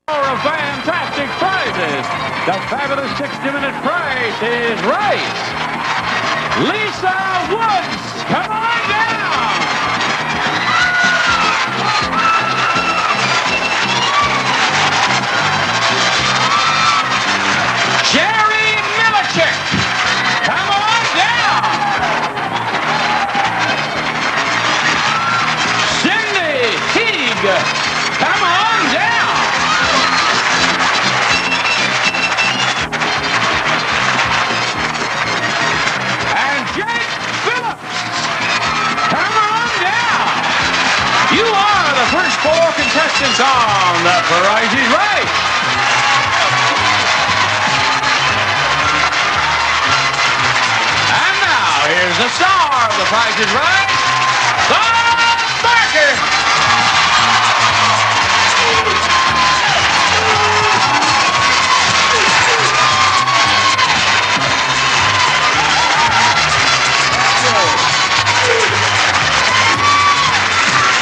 Of fantastic prizes. The fabulous 60-minute prize is right. Lisa Woods, come on down. Jerry Millichik, come on down. Cindy Teague, come on down. You are the first 4 contestants on The Price is Right. And now, here's the star of The Price is Right, Bob Barker.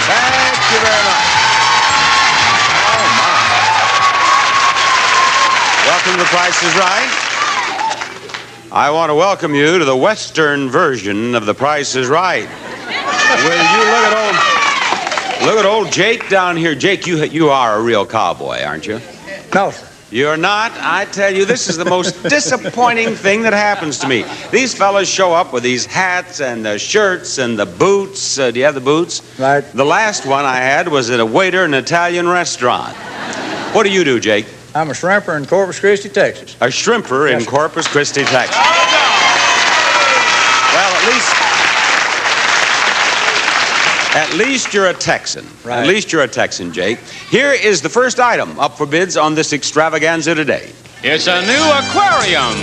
Thank you very much. Oh, my. Welcome to The Price is Right. I want to welcome you to the Western version of The Price is Right. Will you look at old Jake down here. Jake, you are a real cowboy, aren't you? No, sir. You're not? I tell you, this is the most disappointing thing that happens to me. These fellas show up with these hats and the shirts and the boots. Do you have the boots? Right. The last one I had was at a waiter in an Italian restaurant. What do you do, Jake? I'm a shrimper in Corpus Christi, Texas. A shrimper in Corpus Christi, Texas. Well, at least you're a Texan. Right. At least you're a Texan, Jake. Here is the first item up for bids on this extravaganza today. It's a new aquarium.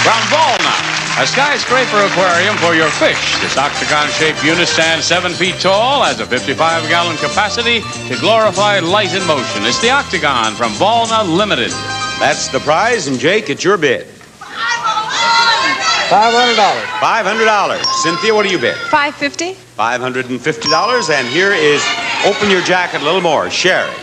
From Volna, a skyscraper aquarium for your fish. This octagon-shaped unit stands 7 feet tall, has a 55-gallon capacity to glorify light and motion. It's the Octagon from Volna Limited. That's the prize, and Jake, it's your bid. $500. $500. Cynthia, what do you bid? $550. $550. And here is, open your jacket a little more, Sherry.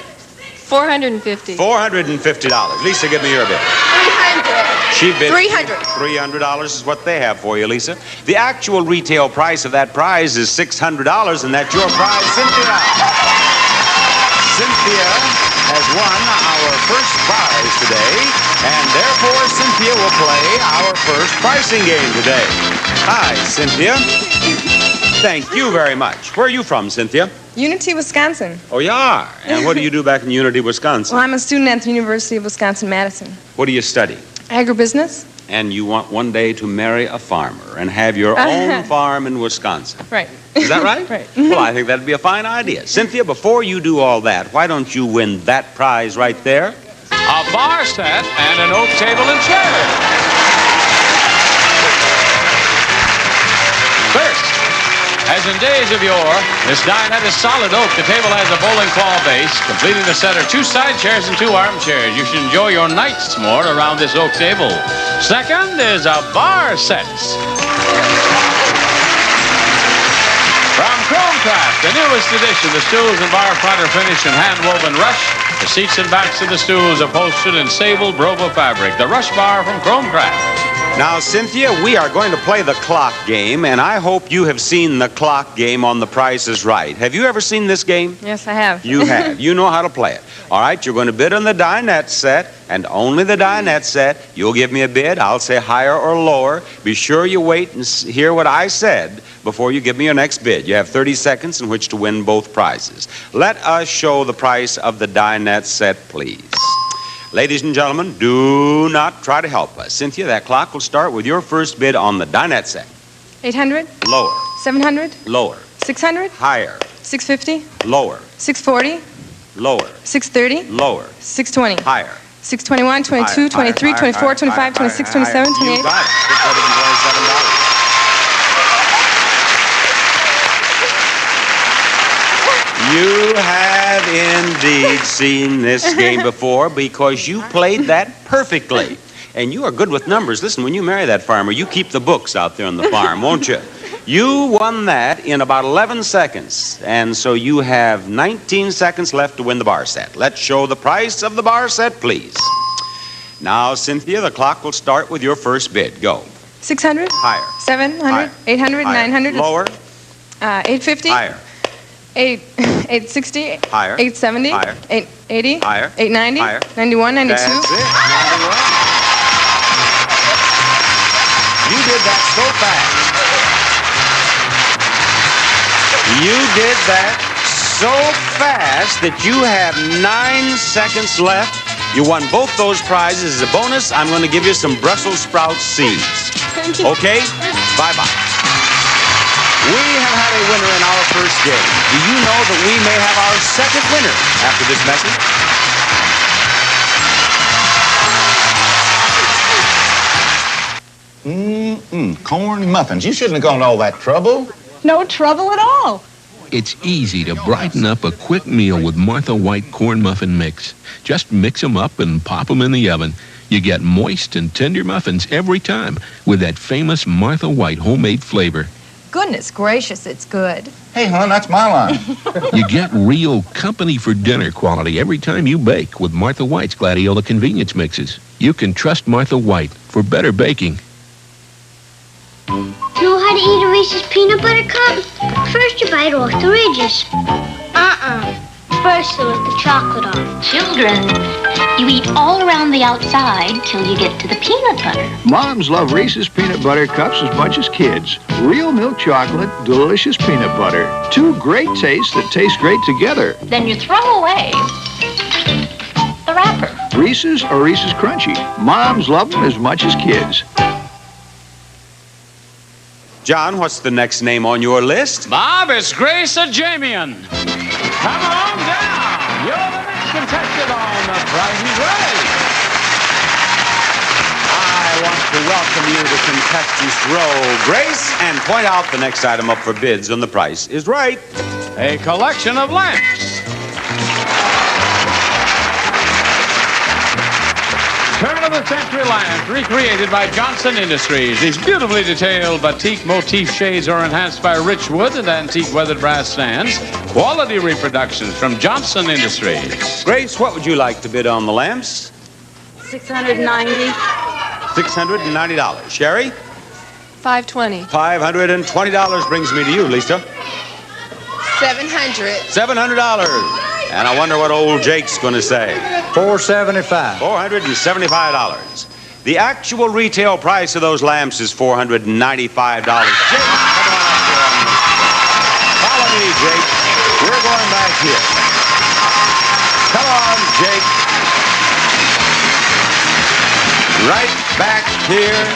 $450. $450. Lisa, give me your bid. $300. She bid $300. $300 is what they have for you, Lisa. The actual retail price of that prize is $600, and that's your prize, Cynthia. Cynthia has won our first prize today, and therefore Cynthia will play our first pricing game today. Hi, Cynthia. Thank you very much. Where are you from, Cynthia? Unity, Wisconsin. Oh, you are? And what do you do back in Unity, Wisconsin? Well, I'm a student at the University of Wisconsin-Madison. What do you study? Agribusiness. And you want one day to marry a farmer and have your own farm in Wisconsin. Right. Is that right? Right. Well, I think that'd be a fine idea. Cynthia, before you do all that, why don't you win that prize right there? A bar set and an oak table and chair. First, as in days of yore, this dinette is solid oak. The table has a bowling claw base. Completing the set are 2 side chairs and 2 armchairs. You should enjoy your nights more around this oak table. Second is a bar set. From Chromecraft, the newest edition, the stools and bar front are finished in hand-woven rush. The seats and backs of the stools are upholstered in sable Broba fabric. The Rush Bar from Chromecraft. Now, Cynthia, we are going to play the clock game, and I hope you have seen the clock game on The Price is Right. Have you ever seen this game? Yes, I have. You have. You know how to play it. All right, you're going to bid on the dinette set, and only the dinette set. You'll give me a bid. I'll say higher or lower. Be sure you wait and hear what I said before you give me your next bid. You have 30 seconds in which to win both prizes. Let us show the price of the dinette set, please. Ladies and gentlemen, do not try to help us. Cynthia, that clock will start with your first bid on the dinette set. 800. Lower. 700. Lower. 600. Higher. 650. Lower. 640. Lower. 630. Lower. 620. Higher. 621, 22, 23, 24, 25, 26, 27, 28. You got it. $627. You have indeed seen this game before because you played that perfectly. And you are good with numbers. Listen, when you marry that farmer, you keep the books out there on the farm, won't you? You won that in about 11 seconds. And so you have 19 seconds left to win the bar set. Let's show the price of the bar set, please. Now, Cynthia, the clock will start with your first bid. Go. 600. Higher. 700. Higher. 800. Higher. 900. Lower. 850. Higher. 860. Higher. 870. Higher. 880. Higher. 890. Higher. 91. 92. That's it. 91. You did that so fast. You did that so fast that you have 9 seconds left. You won both those prizes. As a bonus, I'm going to give you some Brussels sprout seeds. Thank you. Okay? Bye-bye. We have had a winner in our first game. Do you know that we may have our second winner after this message? Corn muffins. You shouldn't have gone to all that trouble. No trouble at all. It's easy to brighten up a quick meal with Martha White corn muffin mix. Just mix them up and pop them in the oven. You get moist and tender muffins every time with that famous Martha White homemade flavor. Goodness gracious, it's good. Hey, hon, that's my line. You get real company for dinner quality every time you bake with Martha White's Gladiola convenience mixes. You can trust Martha White for better baking. Know how to eat a Reese's peanut butter cup? First you bite off the ridges. First there was the chocolate on. Children, you eat all around the outside till you get to the peanut butter. Moms love Reese's peanut butter cups as much as kids. Real milk chocolate, delicious peanut butter. Two great tastes that taste great together. Then you throw away the wrapper. Reese's or Reese's Crunchy. Moms love them as much as kids. John, what's the next name on your list? Bob, it's Grace Ajamian. Come on down. You're the next contestant on The Price is Right. I want to welcome you to Contestants Row, Grace, and point out the next item up for bids on The Price is Right. A collection of lamps. Turn-of-the-century lamps recreated by Johnson Industries. These beautifully detailed batik motif shades are enhanced by rich wood and antique weathered brass stands. Quality reproductions from Johnson Industries. Grace, what would you like to bid on the lamps? $690. $690. Sherry? 520. $520 brings me to you, Lisa. 700. $700. And I wonder what old Jake's going to say. $475. $475. The actual retail price of those lamps is $495. Jake, come on up here. Follow me, Jake. We're going back here. Come on, Jake. Right back here.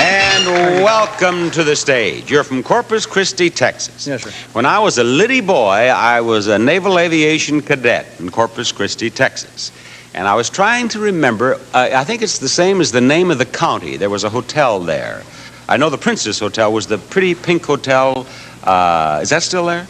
And welcome to the stage. You're from Corpus Christi, Texas. Yes, sir. When I was a little boy, I was a naval aviation cadet in Corpus Christi, Texas. And I was trying to remember, I think it's the same as the name of the county. There was a hotel there. I know the Princess Hotel was the pretty pink hotel. Is that still there?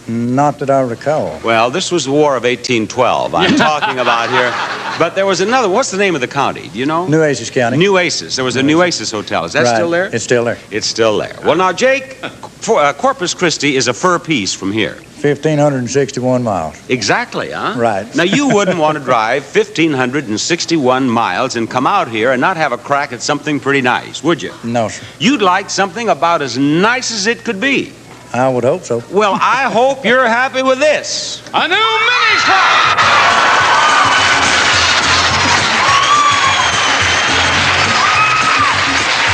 Not that I recall. Well, this was the War of 1812 I'm talking about here. But there was another. What's the name of the county? Do you know? Nueces County. Nueces. There was a Nueces Hotel. Is that Right. still there? It's still there. It's still there. Well, now, Jake, Corpus Christi is a fur piece from here. 1,561 miles. Exactly, huh? Right. Now, you wouldn't want to drive 1,561 miles and come out here and not have a crack at something pretty nice, would you? No, sir. You'd like something about as nice as it could be. I would hope so. Well, I hope you're happy with this. A new mini truck.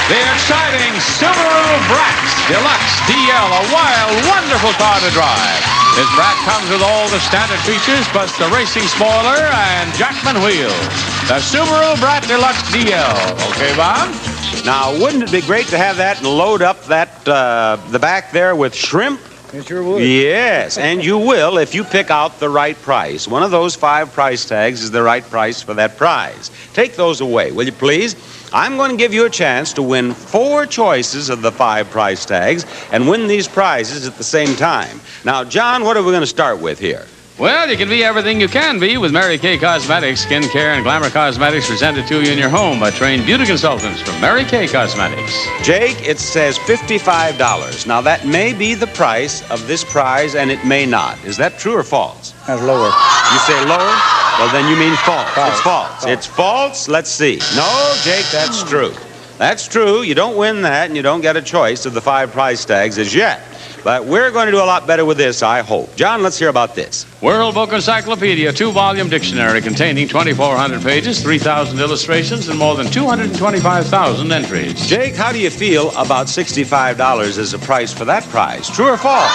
The exciting Subaru Brat Deluxe DL, a wild, wonderful car to drive. This Brat comes with all the standard features, plus the racing spoiler and Jackman wheels. The Subaru Brat Deluxe DL. Okay, Bob? Now, wouldn't it be great to have that and load up that the back there with shrimp? It sure would. Yes, and you will if you pick out the right price. One of those 5 price tags is the right price for that prize. Take those away, will you please? I'm going to give you a chance to win 4 choices of the 5 price tags and win these prizes at the same time. Now, John, what are we going to start with here? Well, you can be everything you can be with Mary Kay Cosmetics. Skin care and glamour cosmetics presented to you in your home by trained beauty consultants from Mary Kay Cosmetics. Jake, it says $55. Now, that may be the price of this prize, and it may not. Is that true or false? That's lower. You say lower? Well, then you mean false. False. It's false. It's false? Let's see. No, Jake, that's true. That's true. You don't win that, and you don't get a choice of the 5 price tags as yet. But we're going to do a lot better with this, I hope. John, let's hear about this. World Book Encyclopedia, 2-volume dictionary containing 2,400 pages, 3,000 illustrations, and more than 225,000 entries. Jake, how do you feel about $65 as a price for that prize? True or false?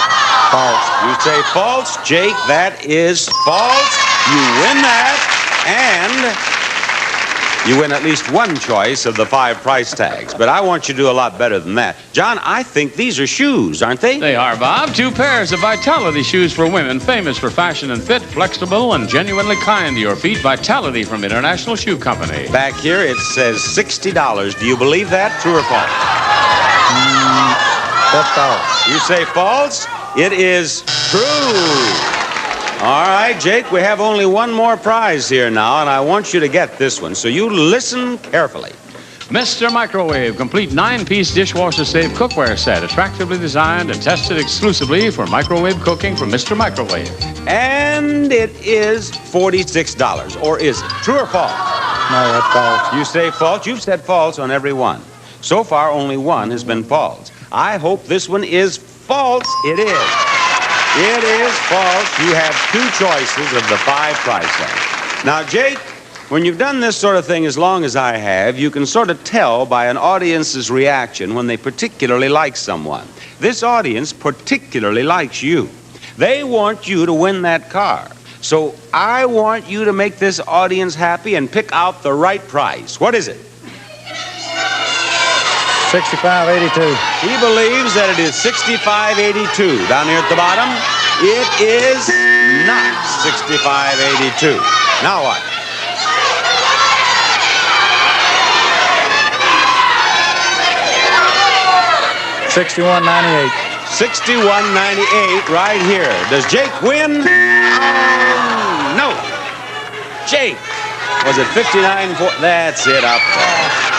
False. You say false. Jake, that is false. You win that, and you win at least one choice of the 5 price tags. But I want you to do a lot better than that. John, I think these are shoes, aren't they? They are, Bob. 2 pairs of Vitality shoes for women, famous for fashion and fit, flexible, and genuinely kind to your feet. Vitality from International Shoe Company. Back here, it says $60. Do you believe that? True or false? That's false. You say false? It is true. All right, Jake, we have only one more prize here now, and I want you to get this one, so you listen carefully. Mr. Microwave, complete 9-piece dishwasher-safe cookware set, attractively designed and tested exclusively for microwave cooking from Mr. Microwave. And it is $46, or is it? True or false? No, that's false. You say false. You've said false on every one. So far, only one has been false. I hope this one is false. It is. It is false. You have 2 choices of the 5 price tags. Now, Jake, when you've done this sort of thing as long as I have, you can sort of tell by an audience's reaction when they particularly like someone. This audience particularly likes you. They want you to win that car. So I want you to make this audience happy and pick out the right price. What is it? $65.82. He believes that it is $65.82. Down here at the bottom, it is not $65.82. Now what? $61.98. $61.98 right here. Does Jake win? Oh, no. Jake, was it $59.4? That's it up there.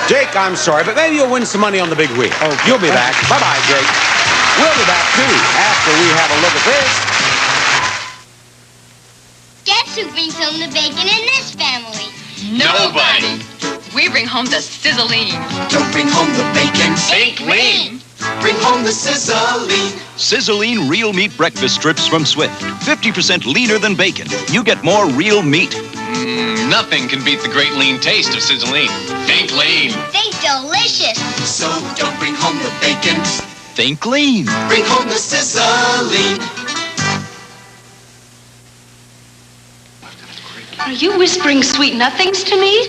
Jake, I'm sorry, but maybe you'll win some money on the big wheel. Oh, you'll be back. Bye-bye, Jake. We'll be back, too, after we have a look at this. Guess who brings home the bacon in this family? Nobody. We bring home the sizzling. Don't bring home the bacon. Think lean. Bring home the sizzling. Sizzling real meat breakfast strips from Swift. 50% leaner than bacon. You get more real meat. Nothing can beat the great lean taste of sizzling. Think lean. Think delicious. So don't bring home the bacon. Think lean. Bring home the sizzling. Are you whispering sweet nothings to me?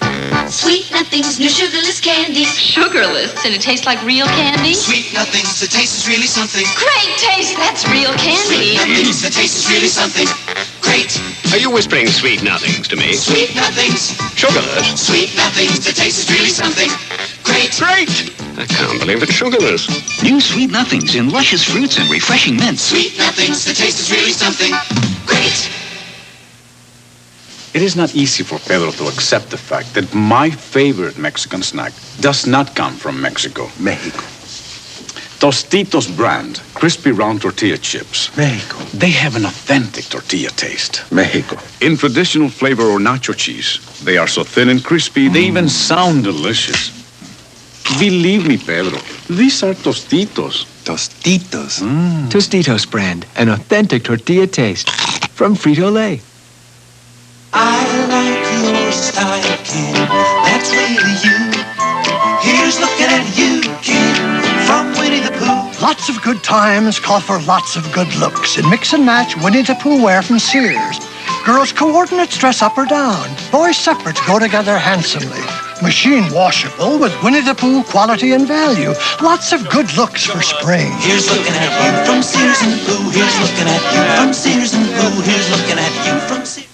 Sweet nothings, new sugarless candy. Sugarless, and it tastes like real candy? Sweet nothings, the taste is really something. Great taste, that's real candy. Sweet nothings, the taste is really something. Great. Are you whispering sweet nothings to me? Sweet nothings. Sugarless. Sweet nothings, the taste is really something. Great. Great. I can't believe it's sugarless. New Sweet Nothings in luscious fruits and refreshing mints. Sweet nothings, the taste is really something. Great. It is not easy for Pedro to accept the fact that my favorite Mexican snack does not come from Mexico. Mexico. Tostitos brand, crispy round tortilla chips. Mexico. They have an authentic tortilla taste. Mexico. In traditional flavor or nacho cheese, they are so thin and crispy, they even sound delicious. Believe me, Pedro, these are Tostitos. Tostitos. Tostitos brand, an authentic tortilla taste from Frito-Lay. I like your style, kid. That's really you. Here's looking at you, kid, from Winnie the Pooh. Lots of good times call for lots of good looks. And mix and match Winnie the Pooh wear from Sears. Girls' coordinates dress up or down. Boys' separates go together handsomely. Machine washable with Winnie the Pooh quality and value. Lots of good looks for spring. Here's looking at you from Sears and Pooh. Here's looking at you from Sears and Pooh. Here's looking at you from Sears.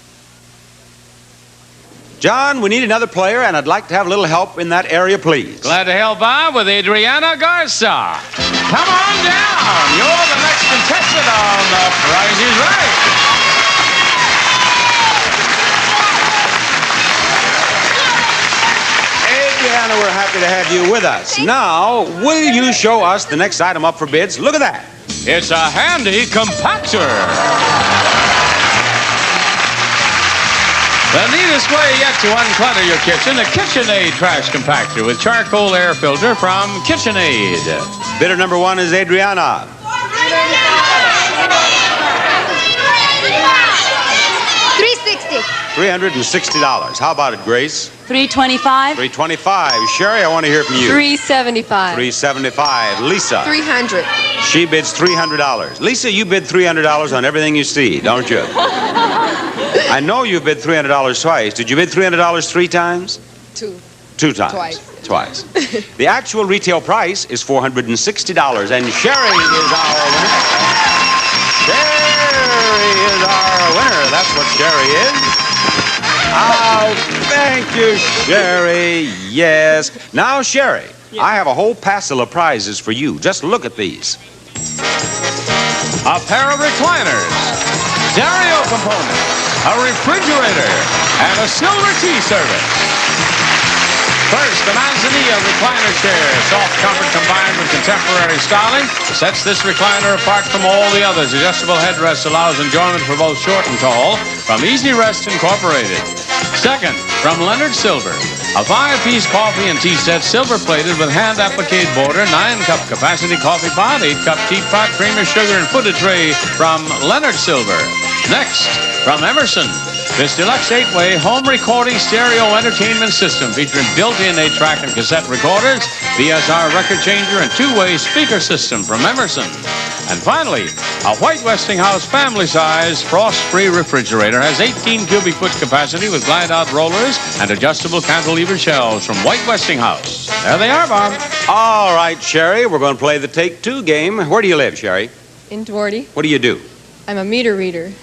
John, we need another player, and I'd like to have a little help in that area, please. Glad to help Bob with Adriana Garza. Come on down. You're the next contestant on The Price is Right. Adriana, we're happy to have you with us. Now, will you show us the next item up for bids? Look at that. It's a handy compactor. The neatest way yet to unclutter your kitchen, a KitchenAid trash compactor with charcoal air filter from KitchenAid. Bidder number one is Adriana. $360. How about it, Grace? $325. $325. Sherry, I want to hear from you. $375. $375. Lisa. $300. She bids $300. Lisa, you bid $300 on everything you see, don't you? I know you bid $300 twice. Did you bid $300 three times? Two times. Twice. The actual retail price is $460, and Sherry is our winner. Sherry is our winner. That's what Sherry is. Oh, thank you, Sherry. Yes. Now, Sherry, I have a whole passel of prizes for you. Just look at these. A pair of recliners, stereo components, a refrigerator, and a silver tea service. First, the Manzanilla recliner chair. Soft comfort combined with contemporary styling sets this recliner apart from all the others. Adjustable headrest allows enjoyment for both short and tall from Easy Rest Incorporated. Second, from Leonard Silver, a 5-piece coffee and tea set, silver-plated with hand-appliqué border, 9-cup capacity coffee pot, 8-cup teapot, creamer, sugar, and footed tray from Leonard Silver. Next, from Emerson, this deluxe 8-way home recording stereo entertainment system featuring built-in 8-track and cassette recorders, VSR record changer, and 2-way speaker system from Emerson. And finally, a White Westinghouse family-size frost-free refrigerator has 18 cubic foot capacity with glide-out rollers and adjustable cantilever shelves from White Westinghouse. There they are, Bob. All right, Sherry, we're going to play the Take Two game. Where do you live, Sherry? In Dwardy. What do you do? I'm a meter reader.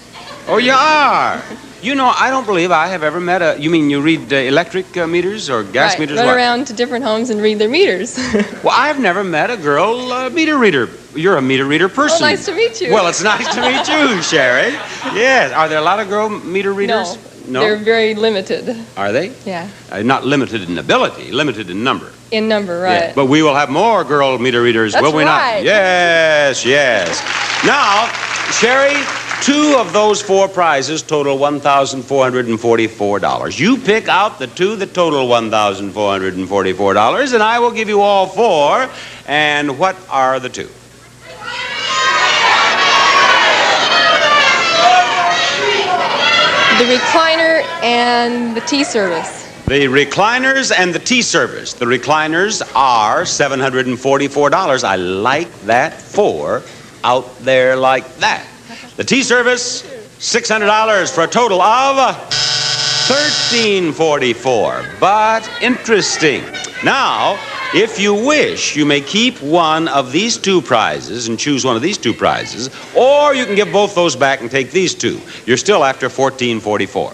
Oh, you are? You know, I don't believe I have ever met a... You mean you read electric meters or gas meters? Run what? around to different homes and read their meters. Well, I've never met a girl meter reader. You're a meter reader person. Well, nice to meet you. Well, it's nice to meet you, Sherry. Yes. Are there a lot of girl meter readers? No. They're very limited. Are they? Yeah. Not limited in ability, limited in number. In number, right. Yeah. But we will have more girl meter readers, That's will we right. not? Yes, yes. Now, Sherry, 2 of those 4 prizes total $1,444. You pick out the 2 that total $1,444, and I will give you all 4. And what are the 2? The recliner and the tea service. The recliners and the tea service. The recliners are $744. I like that 4 out there like that. The tea service, $600 for a total of $1,344. But interesting. Now, if you wish, you may keep one of these 2 prizes and choose one of these 2 prizes, or you can give both those back and take these 2. You're still after $1,444.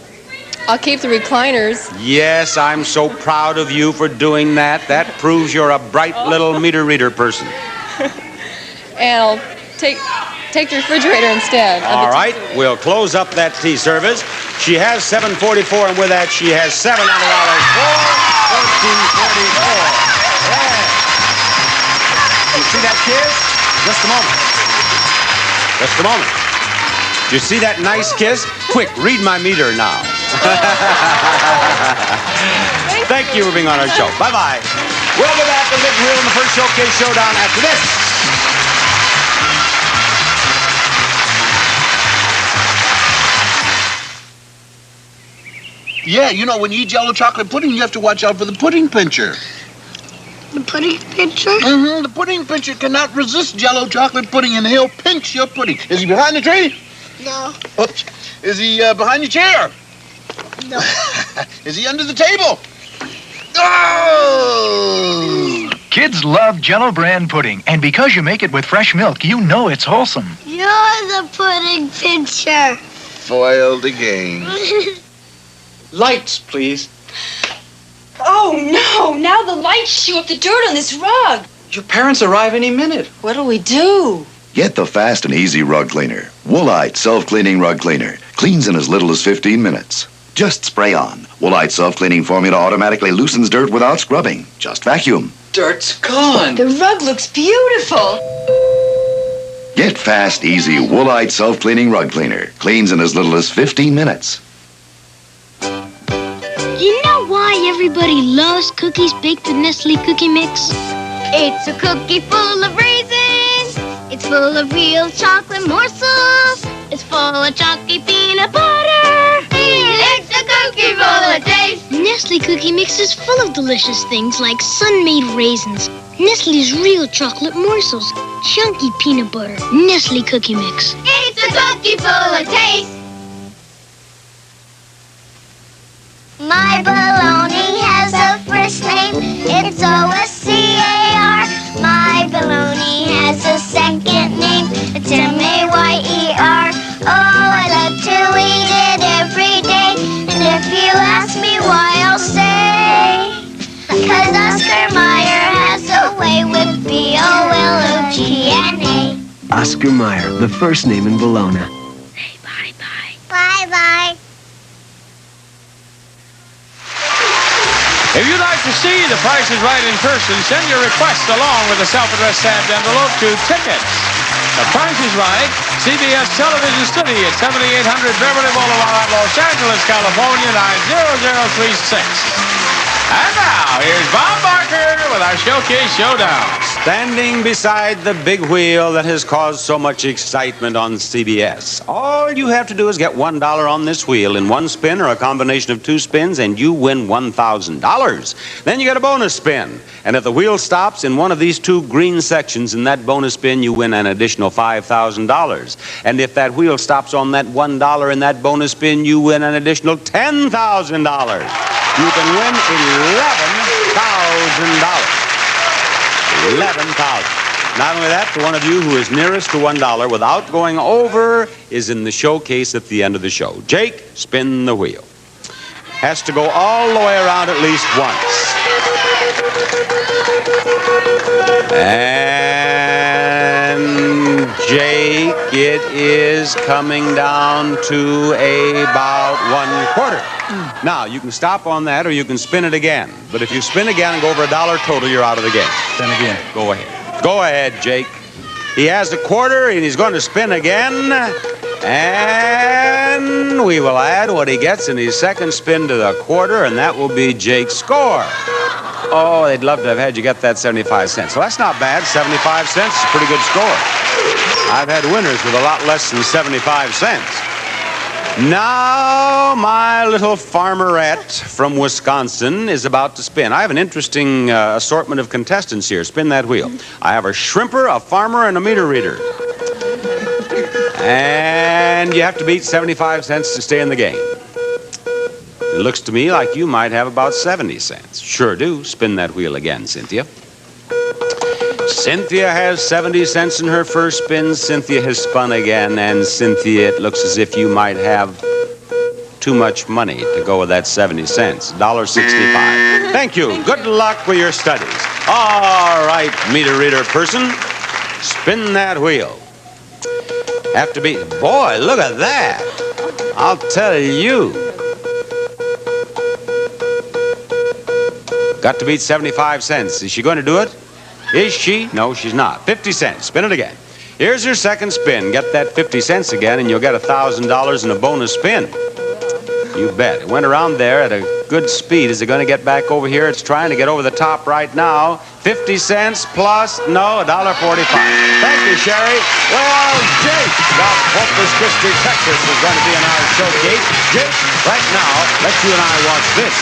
I'll keep the recliners. Yes, I'm so proud of you for doing that. That proves you're a bright little meter reader person. And I'll take the refrigerator instead. All right, we'll close up that tea service. She has $744, and with that, she has $700 for $1,444. Yeah. You see that kiss? Just a moment. Just a moment. Do you see that nice kiss? Quick, read my meter now. Thank you for being on our show. Bye-bye. We'll be back with Big Wheel in the first Showcase Showdown after this. Yeah, you know, when you eat Jell-O chocolate pudding, you have to watch out for the pudding pincher. The pudding pincher? Mm-hmm. The pudding pincher cannot resist Jell-O chocolate pudding, and he'll pinch your pudding. Is he behind the tree? No. Oops. Is he behind your chair? No. Is he under the table? Oh! Kids love Jell-O brand pudding, and because you make it with fresh milk, you know it's wholesome. You're the pudding pincher. Foiled again. Lights, please. Oh, no. Now the lights chew up the dirt on this rug. Your parents arrive any minute. What'll we do? Get the fast and easy rug cleaner. Woolite self-cleaning rug cleaner. Cleans in as little as 15 minutes. Just spray on. Woolite self-cleaning formula automatically loosens dirt without scrubbing. Just vacuum. Dirt's gone. The rug looks beautiful. Get fast, easy Woolite self-cleaning rug cleaner. Cleans in as little as 15 minutes. Do you know why everybody loves cookies baked with Nestle Cookie Mix? It's a cookie full of raisins. It's full of real chocolate morsels. It's full of chalky peanut butter. It's a cookie full of taste. Nestle Cookie Mix is full of delicious things like sun-made raisins, Nestle's real chocolate morsels, chunky peanut butter, Nestle Cookie Mix. It's a cookie full of taste. My baloney has a first name. It's O-S-C-A-R. My baloney has a second name. It's M-A-Y-E-R. Oh, I love to eat it every day. And if you ask me why, I'll say, 'cause Oscar Mayer has a way with B-O-L-O-G-N-A. Oscar Mayer, the first name in Bologna. Bye-bye. If you'd like to see The Price is Right in person, send your request along with a self-addressed stamped envelope to Tickets. The Price is Right, CBS Television Studio at 7800 Beverly Boulevard, Los Angeles, California, 90036. And now, here's Bob Barker with our Showcase Showdown. Standing beside the big wheel that has caused so much excitement on CBS. All you have to do is get $1 on this wheel in one spin or a combination of two spins, and you win $1,000. Then you get a bonus spin. And if the wheel stops in one of these two green sections in that bonus spin, you win an additional $5,000. And if that wheel stops on that $1 in that bonus spin, you win an additional $10,000. You can win $11,000. 11,000. Not only that, the one of you who is nearest to $1 without going over is in the showcase at the end of the show. Jake, spin the wheel. Has to go all the way around at least once. And Jake, it is coming down to about 1/4. Now, you can stop on that or you can spin it again. But if you spin again and go over $1 total, you're out of the game. Spin again. Go ahead. Go ahead, Jake. He has a quarter and he's going to spin again. And we will add what he gets in his second spin to the quarter, and that will be Jake's score. Oh, they'd love to have had you get that 75 cents. Well, that's not bad. 75 cents is a pretty good score. I've had winners with a lot less than 75 cents. Now, my little farmerette from Wisconsin is about to spin. I have an interesting assortment of contestants here. Spin that wheel. I have a shrimper, a farmer, and a meter reader. And you have to beat 75 cents to stay in the game. It looks to me like you might have about 70 cents. Sure do. Spin that wheel again, Cynthia. Cynthia has 70 cents in her first spin. Cynthia has spun again, and Cynthia, it looks as if you might have too much money to go with that 70 cents. $1.65. Thank you. Good luck with your studies. All right, meter reader person, spin that wheel. Have to be... Boy, look at that. I'll tell you. Got to beat 75 cents. Is she going to do it? Is she? No, she's not. 50 cents. Spin it again. Here's your second spin. Get that 50 cents again, and you'll get $1,000 in a bonus spin. You bet. It went around there at a good speed. Is it going to get back over here? It's trying to get over the top right now. 50 cents plus, no, $1.45. Thank you, Sherry. Well, Jake out of Corpus Christi, Texas is going to be in our showcase. Jake, right now, let's you and I watch this.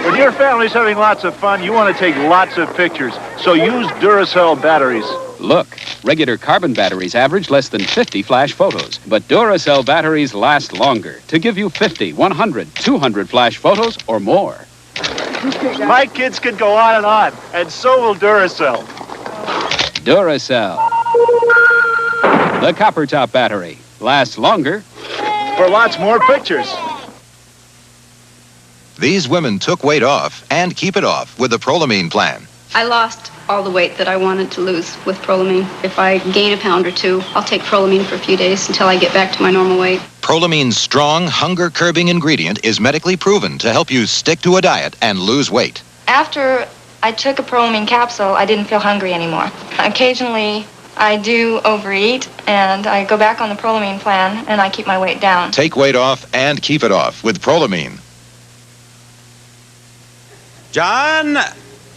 When your family's having lots of fun, you want to take lots of pictures. So use Duracell batteries. Look, regular carbon batteries average less than 50 flash photos, but Duracell batteries last longer to give you 50, 100, 200 flash photos or more. My kids can go on, and so will Duracell. Duracell. The copper top battery lasts longer. For lots more pictures. These women took weight off and keep it off with the Prolamine plan. I lost all the weight that I wanted to lose with Prolamine. If I gain a pound or two, I'll take Prolamine for a few days until I get back to my normal weight. Prolamine's strong, hunger-curbing ingredient is medically proven to help you stick to a diet and lose weight. After I took a Prolamine capsule, I didn't feel hungry anymore. Occasionally, I do overeat, and I go back on the Prolamine plan, and I keep my weight down. Take weight off and keep it off with Prolamine. John,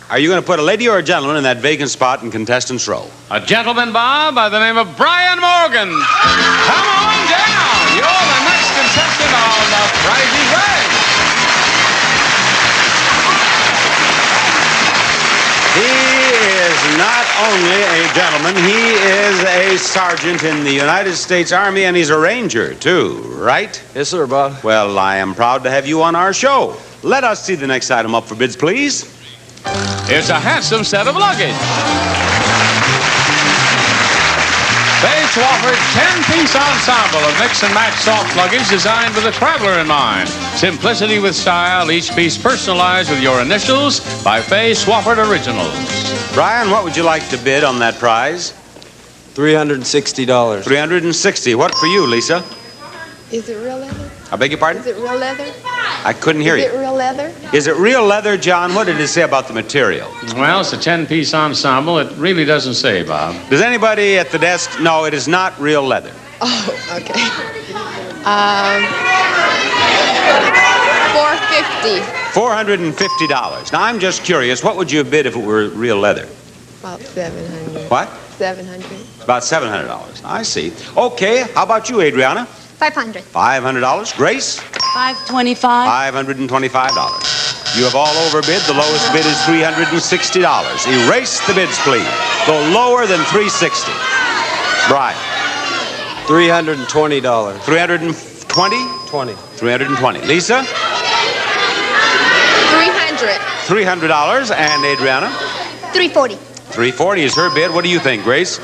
are you going to put a lady or a gentleman in that vacant spot in contestants row? A gentleman, Bob, by the name of Brian Morgan. Come on down. You're the next contestant on The Price is Right. He is not only a gentleman, he is a sergeant in the United States Army, and he's a ranger, too, right? Yes, sir, Bob. Well, I am proud to have you on our show. Let us see the next item up for bids, please. It's a handsome set of luggage. Faye Swofford 10-piece ensemble of mix and match soft luggage designed with a traveler in mind. Simplicity with style, each piece personalized with your initials by Faye Swofford Originals. Brian, what would you like to bid on that prize? $360. $360. What for you, Lisa? Is it real leather? I beg your pardon? Is it real leather? I couldn't hear Is you. it real leather? Is it real leather, John? What did it say about the material? Well, it's a 10-piece ensemble. It really doesn't say, Bob. Does anybody at the desk? No, it is not real leather. Oh, okay. $450. $450. Now, I'm just curious. What would you bid if it were real leather? About $700. What? $700. About $700. I see. Okay. How about you, Adriana? $500. $500. Grace? $525. $525. You have all overbid. The lowest bid is $360. Erase the bids, please. Go lower than $360. Brian? $320. $320? 20. $320. Lisa? $300. $300. And Adriana? $340. $340 is her bid. What do you think, Grace?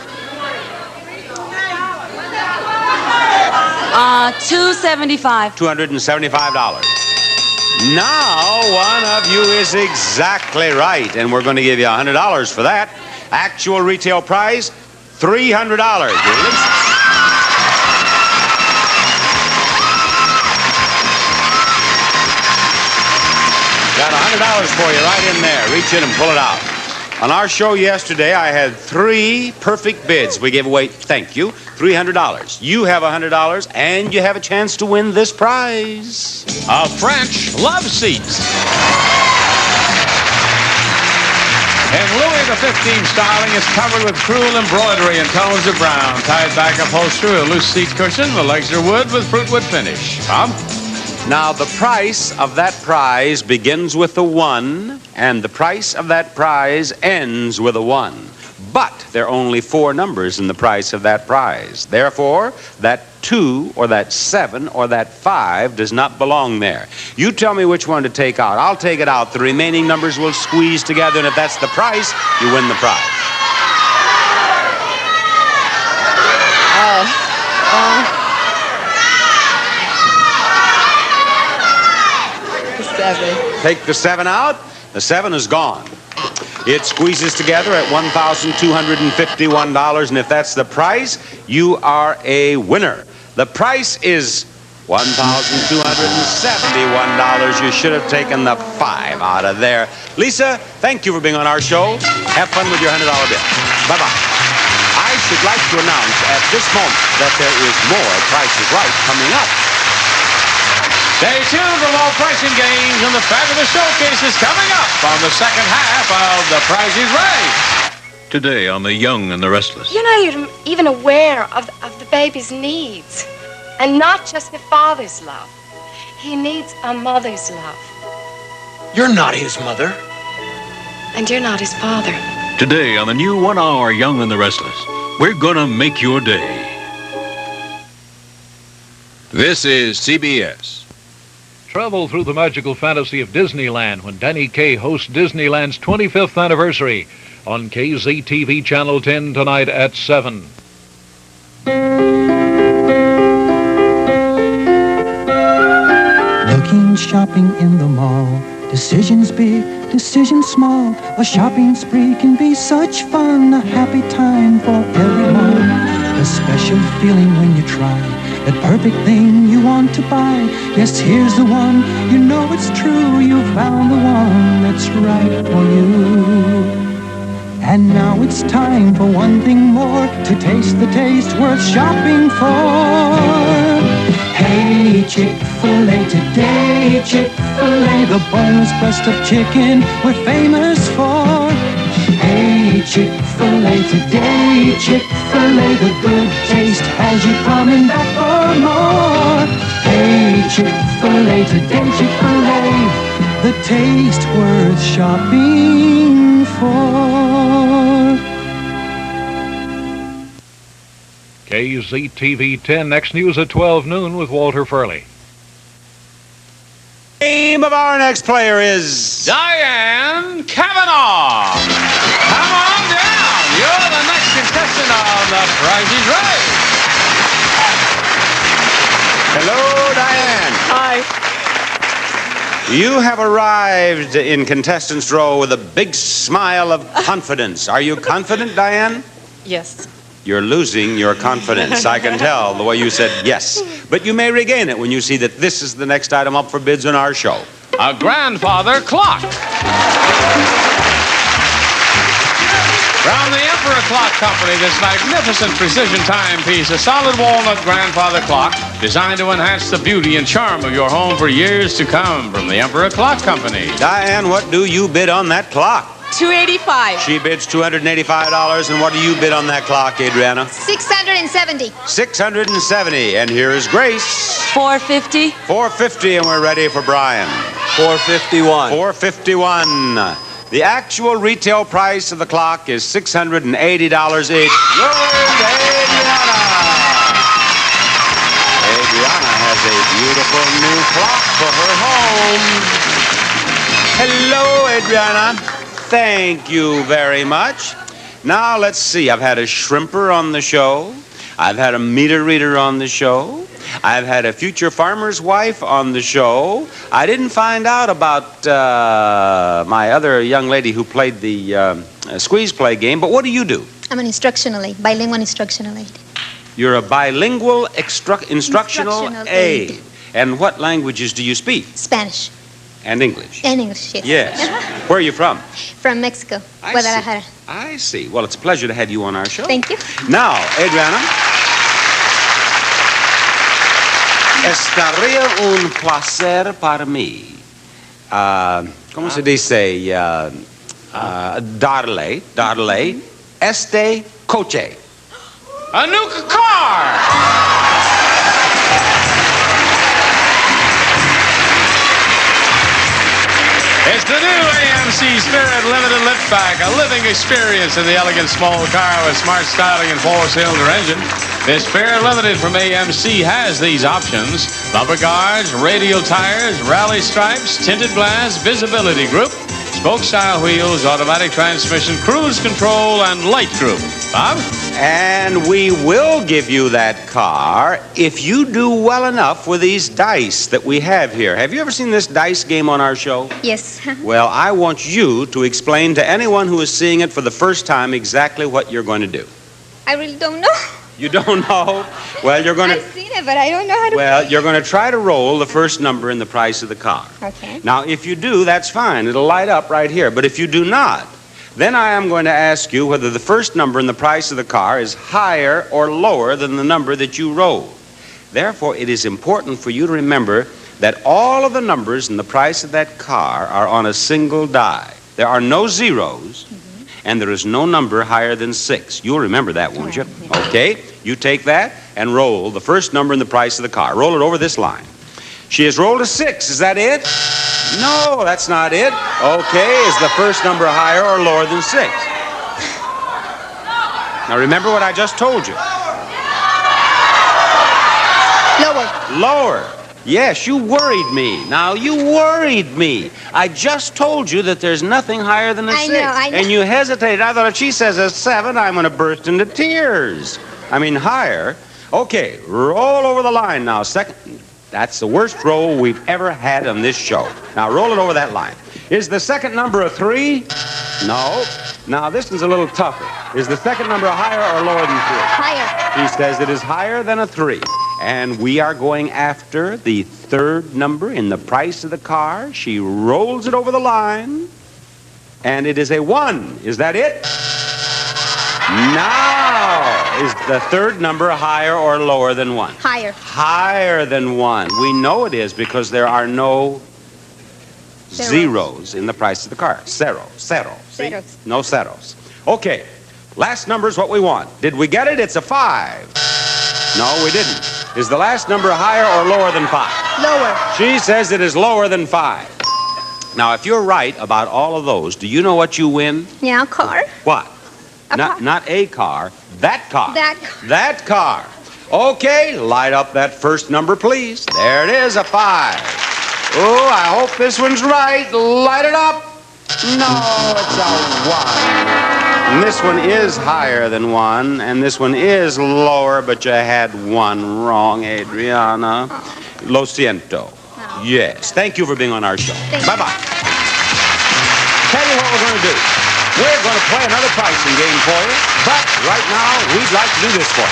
$275. $275. Now, one of you is exactly right, and we're going to give you $100 for that. Actual retail price, $300. Got $100 for you right in there. Reach in and pull it out. On our show yesterday, I had 3 perfect bids. We gave away, thank you, $300. You have $100, and you have a chance to win this prize. A French love seat. In Louis XV styling, it's covered with crewel embroidery in tones of brown. Tied back upholstery, a loose seat cushion. The legs are wood with fruitwood finish. Bob? Now, the price of that prize begins with a 1, and the price of that prize ends with a 1. But there are only 4 numbers in the price of that prize. Therefore, that 2 or that 7 or that 5 does not belong there. You tell me which one to take out. I'll take it out. The remaining numbers will squeeze together, and if that's the price, you win the prize. The 7. Take the 7 out. The 7 is gone. It squeezes together at $1,251, and if that's the price, you are a winner. The price is $1,271. You should have taken the 5 out of there. Lisa, thank you for being on our show. Have fun with your $100 bill. Bye-bye. I should like to announce at this moment that there is more Price is Right coming up. Stay tuned for more pricing games and the fabulous showcases coming up on the second half of The Price is Right. Today on The Young and the Restless. You're not even aware of the baby's needs. And not just the father's love. He needs a mother's love. You're not his mother. And you're not his father. Today on the new 1 hour Young and the Restless. We're gonna make your day. This is CBS. Travel through the magical fantasy of Disneyland when Danny Kaye hosts Disneyland's 25th anniversary on KZTV Channel 10 tonight at 7. Looking shopping in the mall. Decisions big, decisions small. A shopping spree can be such fun. A happy time for everyone. A special feeling when you try that perfect thing you want to buy. Yes, here's the one. You know it's true. You found the one that's right for you. And now it's time for one thing more, to taste the taste worth shopping for. Hey, Chick-fil-A today, Chick-fil-A, the boneless breast of chicken we're famous for. Hey, Chick-fil-A today, Chick-fil-A, the good taste has you coming back for more. Hey, Chick-fil-A today, Chick-fil-A, the taste worth shopping for. KZTV 10, next news at 12 noon with Walter Furley. Name of our next player is Diane Cavanaugh. Come on down. You're the next contestant on The Price is Right. Hello, Diane. Hi. You have arrived in contestant's row with a big smile of confidence. Are you confident, Diane? Yes. You're losing your confidence. I can tell the way you said yes. But you may regain it when you see that this is the next item up for bids on our show. A grandfather clock. From the Emperor Clock Company, this magnificent precision timepiece, a solid walnut grandfather clock designed to enhance the beauty and charm of your home for years to come. From the Emperor Clock Company. Diane, what do you bid on that clock? $285. She bids $285. And what do you bid on that clock, Adriana? $670. $670. And here is Grace. $450. $450, and we're ready for Brian. $451. $451. The actual retail price of the clock is $680 each. Yours, Adriana. Adriana has a beautiful new clock for her home. Hello, Adriana. Thank you very much. Now, let's see. I've had a shrimper on the show. I've had a meter reader on the show. I've had a future farmer's wife on the show. I didn't find out about my other young lady who played the squeeze play game, but what do you do? I'm an instructional aide, bilingual instructional aide. You're a bilingual instructional aide. And what languages do you speak? Spanish. And English? And English, yes. Yes. Where are you from? From Mexico, Guadalajara. I see. Well, it's a pleasure to have you on our show. Thank you. Now, Adriana, estaría un placer para mí. ¿Cómo se dice? Darle este coche. A new car. It's the new AMC Spirit Limited Liftback, a living experience in the elegant small car with smart styling and four-cylinder engine. This Spirit Limited from AMC has these options: bumper guards, radial tires, rally stripes, tinted glass, visibility group, spoke-style wheels, automatic transmission, cruise control, and light group. Bob? And we will give you that car if you do well enough with these dice that we have here. Have you ever seen this dice game on our show? Yes. Well, I want you to explain to anyone who is seeing it for the first time exactly what you're going to do. I really don't know. You don't know? Well, you're going to... I've seen it, but I don't know how to Well, play. you're going to try to roll the first number in the price of the car. Okay. Now, if you do, that's fine. It'll light up right here. But if you do not, then I am going to ask you whether the first number in the price of the car is higher or lower than the number that you rolled. Therefore, it is important for you to remember that all of the numbers in the price of that car are on a single die. There are no zeros, and there is no number higher than 6. You'll remember that, won't you? Okay, you take that and roll the first number in the price of the car. Roll it over this line. She has rolled a 6. Is that it? No, that's not it. Okay, is the first number higher or lower than 6? Now remember what I just told you. Lower. Lower. Yes, you worried me. Now, you worried me. I just told you that there's nothing higher than a 6. I know. And you hesitated. I thought if she says a 7, I'm going to burst into tears. I mean, higher. Okay, roll over the line now. That's the worst roll we've ever had on this show. Now roll it over that line. Is the second number a 3? No. Now this one's a little tougher. Is the second number higher or lower than 3? Higher. He says it is higher than a 3. And we are going after the third number in the price of the car. She rolls it over the line. And it is a 1. Is that it? Now, is the third number higher or lower than 1? Higher. Higher than 1. We know it is because there are no zeros in the price of the car. Zero. See? Zeros. No zeros. Okay, last number is what we want. Did we get it? It's a 5. No, we didn't. Is the last number higher or lower than 5? Lower. She says it is lower than 5. Now, if you're right about all of those, do you know what you win? Yeah, car. What? Not a car, that car. That car. That car. Okay, light up that first number, please. There it is, a 5. Oh, I hope this one's right. Light it up. No, it's a 1. And this one is higher than 1, and this one is lower, but you had 1 wrong, Adriana. Lo siento. Yes. Thank you for being on our show. Bye-bye. Tell you what we're going to do. We're going to play another pricing game for you, but right now, we'd like to do this for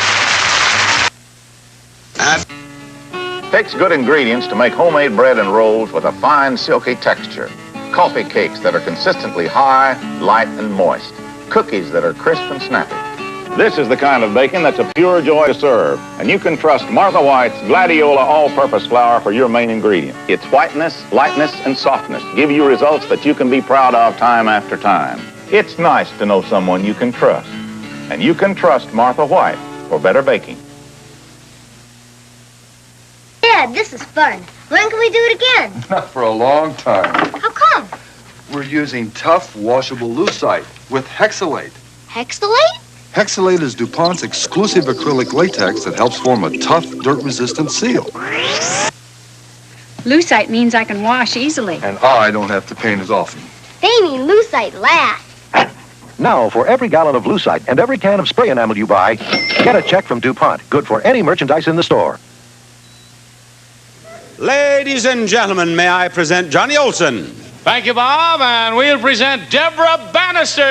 you. Takes good ingredients to make homemade bread and rolls with a fine, silky texture. Coffee cakes that are consistently high, light, and moist. Cookies that are crisp and snappy. This is the kind of baking that's a pure joy to serve, and you can trust Martha White's Gladiola all-purpose flour for your main ingredient. Its whiteness, lightness, and softness give you results that you can be proud of time after time. It's nice to know someone you can trust, and you can trust Martha White for better baking. Dad, this is fun. When can we do it again? Not for a long time. How come? We're using tough, washable lucite with hexalate. Hexalate? Hexalate is DuPont's exclusive acrylic latex that helps form a tough, dirt-resistant seal. Lucite means I can wash easily. And I don't have to paint as often. They mean lucite lasts. Now, for every gallon of lucite and every can of spray enamel you buy, get a check from DuPont. Good for any merchandise in the store. Ladies and gentlemen, may I present Johnny Olson. Thank you, Bob, and we'll present Deborah Bannister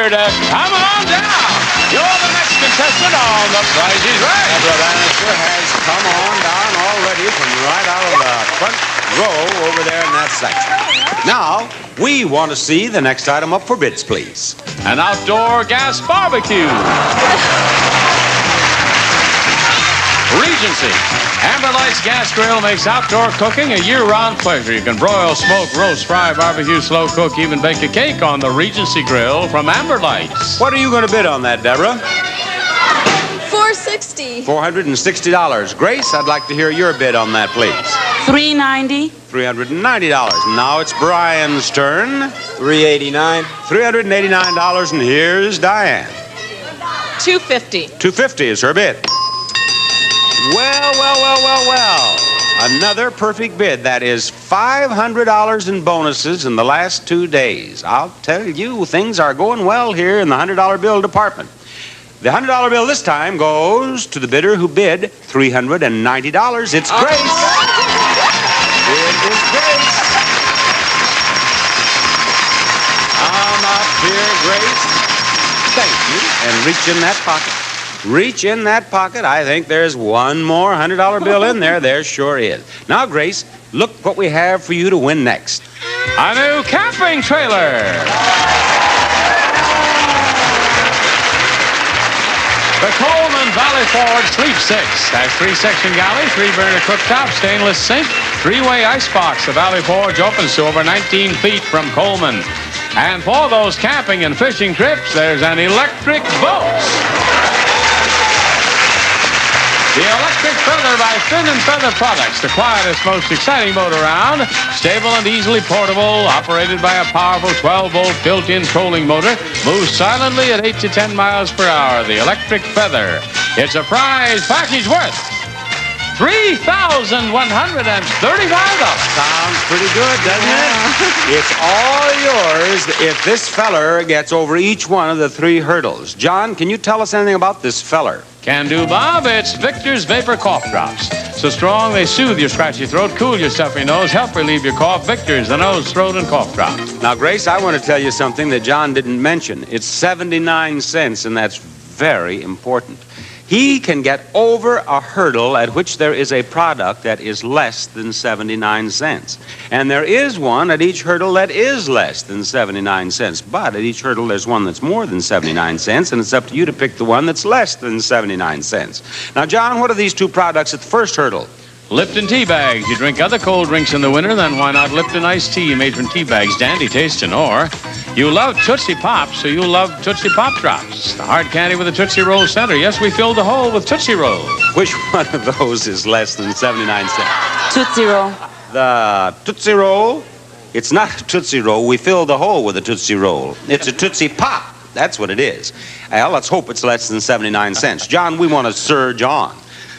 to come on down. You're the next contestant on The Price is Right. Deborah Bannister has come on down already from right out of the front row over there in that section. Now, we want to see the next item up for bids, please. An outdoor gas barbecue. Regency. Amber Light's gas grill makes outdoor cooking a year-round pleasure. You can broil, smoke, roast, fry, barbecue, slow cook, even bake a cake on the Regency grill from Amber Lights. What are you going to bid on that, Deborah? $460. $460. Grace, I'd like to hear your bid on that, please. $390. $390. Now it's Brian's turn. $389. $389, and here's Diane. $250. $250 is her bid. Well. Another perfect bid. That is $500 in bonuses in the last 2 days. I'll tell you, things are going well here in the $100 bill department. The $100 bill this time goes to the bidder who bid $390. It's Grace. It is Grace. Come up here, Grace. Thank you. And reach in that pocket. Reach in that pocket. I think there's one more $100 bill in there. There sure is. Now, Grace, look what we have for you to win next. A new camping trailer. The Coleman Valley Ford Sweepstakes has 3-section galley, 3-burner cooktop, stainless sink, 3-way icebox. The Valley Forge opens to over 19 feet from Coleman. And for those camping and fishing trips, there's an electric boat. The Electric Feather by Fin and Feather Products, the quietest, most exciting boat around, stable and easily portable, operated by a powerful 12-volt built-in trolling motor, moves silently at 8 to 10 miles per hour. The Electric Feather. It's a prize package worth $3,135. Sounds pretty good, doesn't it? It's all yours if this feller gets over each one of the 3 hurdles. John, can you tell us anything about this feller? Can do, Bob. It's Victor's Vapor Cough Drops. So strong, they soothe your scratchy throat, cool your stuffy nose, help relieve your cough. Victor's, the nose, throat, and cough drop. Now, Grace, I want to tell you something that John didn't mention. It's 79 cents, and that's very important. He can get over a hurdle at which there is a product that is less than 79 cents. And there is one at each hurdle that is less than 79 cents. But at each hurdle, there's one that's more than 79 cents, and it's up to you to pick the one that's less than 79 cents. Now, John, what are these two products at the first hurdle? Lipton tea bags. You drink other cold drinks in the winter, then why not Lipton iced tea made from tea bags, dandy tasting? Or you love Tootsie Pops, so you love Tootsie Pop Drops. The hard candy with a Tootsie Roll center. Yes, we filled the hole with Tootsie Rolls. Which one of those is less than 79 cents? Tootsie Roll. The Tootsie Roll? It's not a Tootsie Roll. We filled the hole with a Tootsie Roll. It's a Tootsie Pop. That's what it is. Well, let's hope it's less than 79 cents. John, we want to surge on.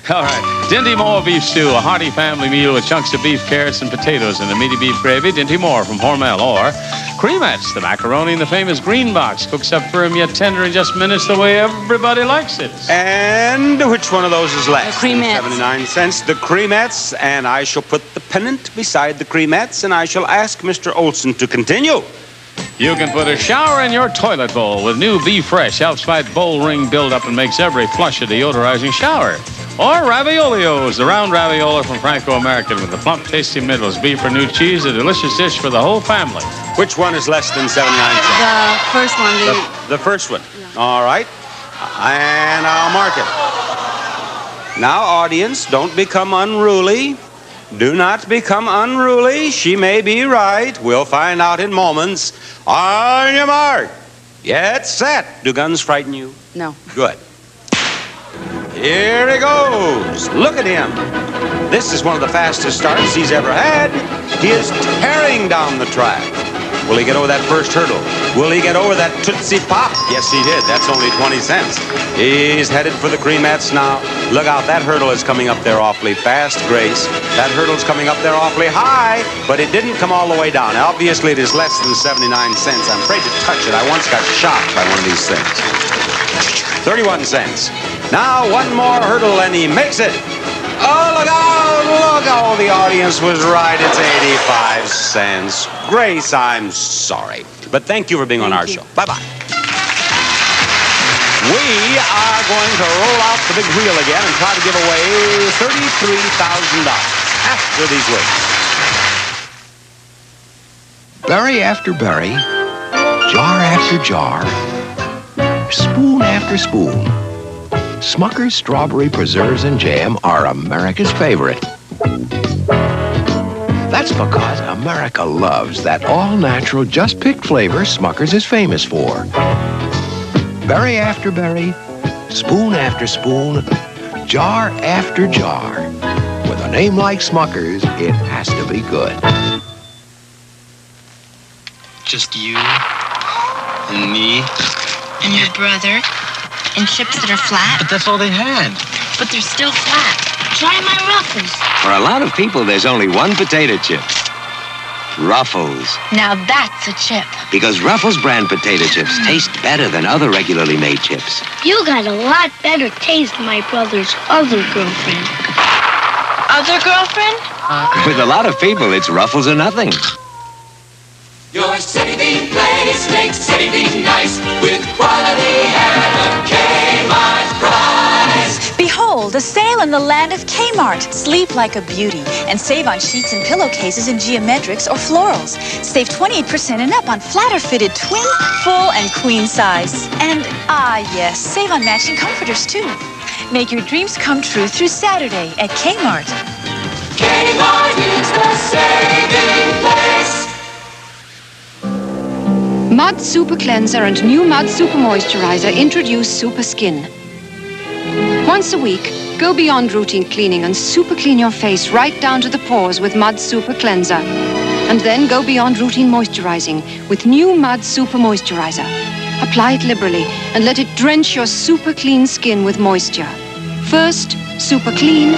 All right. Dinty Moore beef stew, a hearty family meal with chunks of beef, carrots, and potatoes and a meaty beef gravy. Dinty Moore from Hormel. Or cremettes, the macaroni in the famous green box. Cooks up firm yet tender in just minutes the way everybody likes it. And which one of those is less The than cremettes. 79 cents? The cremettes. And I shall put the pennant beside the cremettes, and I shall ask Mr. Olson to continue. You can put a shower in your toilet bowl with new Be Fresh. Helps fight bowl ring buildup and makes every flush a deodorizing shower. Or Raviolios, the round raviola from Franco-American with the plump, tasty middles, beef or new cheese, a delicious dish for the whole family. Which one is less than 79 cents? The first one. The first one. Yeah. All right. And I'll mark it. Now, audience, don't become unruly. Do not become unruly. She may be right. We'll find out in moments. On your mark. Get set. Do guns frighten you? No. Good. Here he goes. Look at him. This is one of the fastest starts he's ever had. He is tearing down the track. Will he get over that first hurdle? Will he get over that Tootsie Pop? Yes, he did. That's only 20 cents. He's headed for the cremettes now. Look out, that hurdle is coming up there awfully fast, Grace. That hurdle's coming up there awfully high, but it didn't come all the way down. Obviously, it is less than 79 cents. I'm afraid to touch it. I once got shocked by one of these things. 31 cents. Now, one more hurdle, and he makes it. Oh, look out, look out. The audience was right. It's 85 cents. Grace, I'm sorry. But thank you for being on our show. Bye-bye. We are going to roll out the big wheel again and try to give away $33,000 after these words. Berry after berry, jar after jar, spoon after spoon. Smucker's Strawberry Preserves and Jam are America's favorite. That's because America loves that all-natural, just-picked flavor Smucker's is famous for. Berry after berry, spoon after spoon, jar after jar. With a name like Smucker's, it has to be good. Just you and me. And your brother. And chips that are flat. But that's all they had. But they're still flat. Try my Ruffles. For a lot of people, there's only one potato chip. Ruffles. Now that's a chip. Because Ruffles brand potato chips taste better than other regularly made chips. You got a lot better taste than my brother's other girlfriend. Other girlfriend? With a lot of people, it's Ruffles or nothing. Your saving place makes saving nice with quality at a Kmart price. Behold, a sale in the land of Kmart. Sleep like a beauty and save on sheets and pillowcases in geometrics or florals. Save 28% and up on flatter fitted twin, full, and queen size. And yes, save on matching comforters too. Make your dreams come true through Saturday at Kmart. Kmart is the saving place. Mud Super Cleanser and new Mud Super Moisturizer introduce Super Skin. Once a week, go beyond routine cleaning and super clean your face right down to the pores with Mud Super Cleanser. And then go beyond routine moisturizing with new Mud Super Moisturizer. Apply it liberally and let it drench your super clean skin with moisture. First, super clean,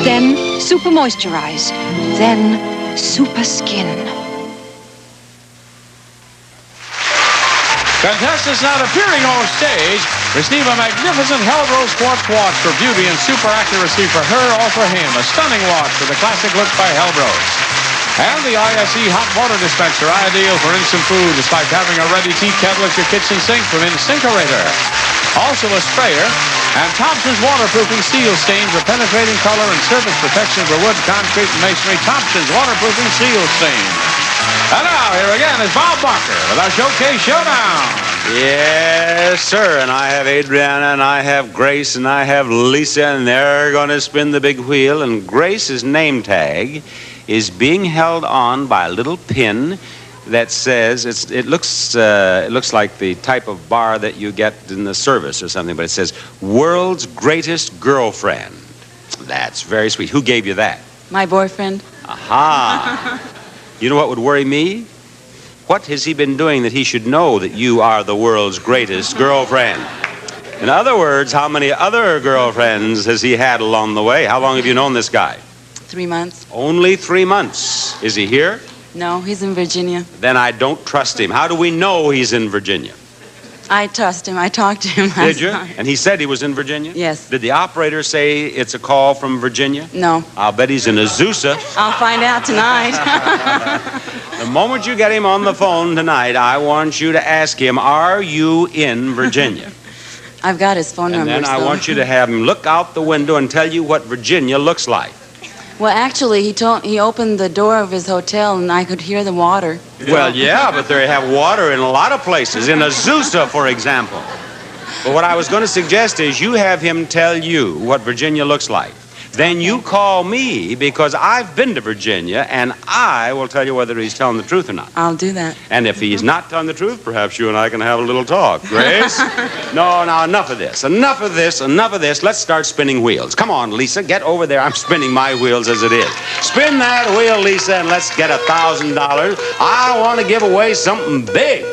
then super moisturize, then super skin. Contestants now appearing on stage receive a magnificent Hellrose quartz watch for beauty and super accuracy for her or for him. A stunning watch with a classic look by Hellrose. And the ISE hot water dispenser, ideal for instant food. It's like having a ready tea kettle at your kitchen sink from Insinkerator. Also a sprayer, and Thompson's waterproofing seal stains for penetrating color and surface protection for wood, concrete, and masonry. Thompson's waterproofing seal stains. And now, here again is Bob Barker with our Showcase Showdown. Yes, sir. And I have Adriana, and I have Grace, and I have Lisa, and they're going to spin the big wheel. And Grace's name tag is being held on by a little pin that says, it looks like the type of bar that you get in the service or something, but it says, World's Greatest Girlfriend. That's very sweet. Who gave you that? My boyfriend. Aha. You know what would worry me? What has he been doing that he should know that you are the world's greatest girlfriend? In other words, how many other girlfriends has he had along the way? How long have you known this guy? 3 months. Only 3 months. Is he here? No, he's in Virginia. Then I don't trust him. How do we know he's in Virginia? I trust him. I talked to him last Did you? night. And he said he was in Virginia? Yes. Did the operator say it's a call from Virginia? No. I'll bet he's in Azusa. I'll find out tonight. The moment you get him on the phone tonight, I want you to ask him, are you in Virginia? I've got his phone number. And then I want you to have him look out the window and tell you what Virginia looks like. Well, actually, he opened the door of his hotel, and I could hear the water. Well, yeah, but they have water in a lot of places. In Azusa, for example. But what I was going to suggest is you have him tell you what Virginia looks like. Then you call me, because I've been to Virginia, and I will tell you whether he's telling the truth or not. I'll do that. And if he's not telling the truth, perhaps you and I can have a little talk. Grace? No, now, enough of this. Enough of this. Enough of this. Let's start spinning wheels. Come on, Lisa, get over there. I'm spinning my wheels as it is. Spin that wheel, Lisa, and let's get $1,000. I want to give away something big.